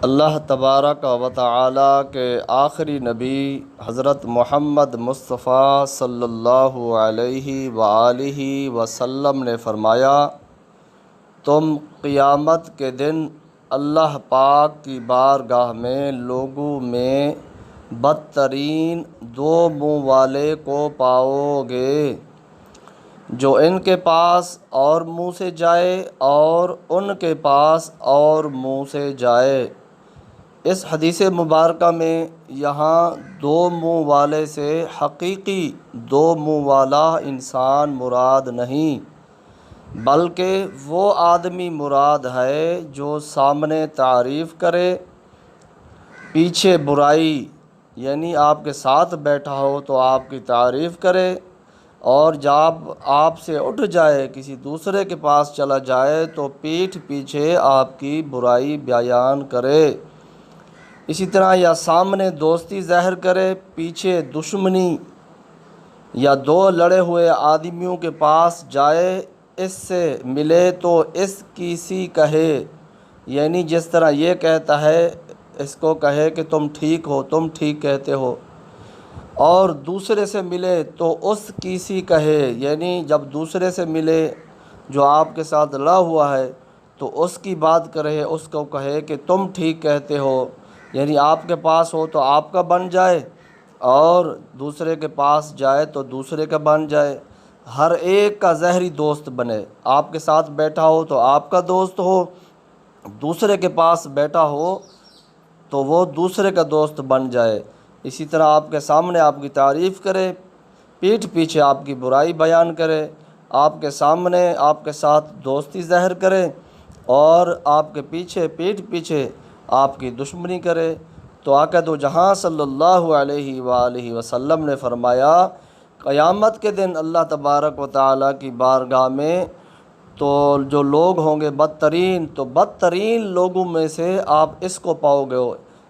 اللہ تبارک و تعالیٰ کے آخری نبی حضرت محمد مصطفیٰ صلی اللہ علیہ وآلہ وسلم نے فرمایا، تم قیامت کے دن اللہ پاک کی بارگاہ میں لوگوں میں بدترین دو منہ والے کو پاؤ گے، جو ان کے پاس اور منہ سے جائے اور ان کے پاس اور منہ سے جائے۔ اس حدیث مبارکہ میں یہاں دو منہ والے سے حقیقی دو منہ والا انسان مراد نہیں، بلکہ وہ آدمی مراد ہے جو سامنے تعریف کرے، پیچھے برائی، یعنی آپ کے ساتھ بیٹھا ہو تو آپ کی تعریف کرے، اور جب آپ سے اٹھ جائے کسی دوسرے کے پاس چلا جائے تو پیٹھ پیچھے آپ کی برائی بیان کرے۔ اسی طرح یا سامنے دوستی ظاہر کرے، پیچھے دشمنی، یا دو لڑے ہوئے آدمیوں کے پاس جائے، اس سے ملے تو اس کی سی کہے، یعنی جس طرح یہ کہتا ہے اس کو کہے کہ تم ٹھیک ہو، تم ٹھیک کہتے ہو، اور دوسرے سے ملے تو اس کی سی کہے، یعنی جب دوسرے سے ملے جو آپ کے ساتھ لڑا ہوا ہے تو اس کی بات کرے، اس کو کہے کہ تم ٹھیک کہتے ہو، یعنی آپ کے پاس ہو تو آپ کا بن جائے اور دوسرے کے پاس جائے تو دوسرے کا بن جائے، ہر ایک کا ظاہری دوست بنے۔ آپ کے ساتھ بیٹھا ہو تو آپ کا دوست ہو، دوسرے کے پاس بیٹھا ہو تو وہ دوسرے کا دوست بن جائے۔ اسی طرح آپ کے سامنے آپ کی تعریف کرے، پیٹھ پیچھے آپ کی برائی بیان کرے، آپ کے سامنے آپ کے ساتھ دوستی ظاہر کرے اور آپ کے پیچھے پیٹھ پیچھے آپ کی دشمنی کرے۔ تو آقا دو جہاں صلی اللہ علیہ وآلہ وسلم نے فرمایا، قیامت کے دن اللہ تبارک و تعالیٰ کی بارگاہ میں تو جو لوگ ہوں گے بدترین، تو بدترین لوگوں میں سے آپ اس کو پاؤ گے،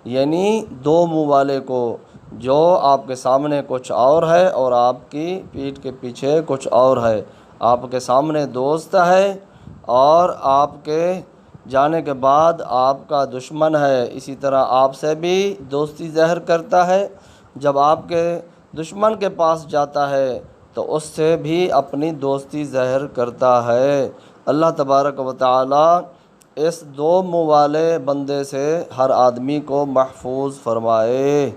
یعنی دو منہ والے کو، جو آپ کے سامنے کچھ اور ہے اور آپ کی پیٹھ کے پیچھے کچھ اور ہے، آپ کے سامنے دوست ہے اور آپ کے جانے کے بعد آپ کا دشمن ہے، اسی طرح آپ سے بھی دوستی ظاہر کرتا ہے، جب آپ کے دشمن کے پاس جاتا ہے تو اس سے بھی اپنی دوستی ظاہر کرتا ہے۔ اللہ تبارک و تعالیٰ اس دو منہ والے بندے سے ہر آدمی کو محفوظ فرمائے۔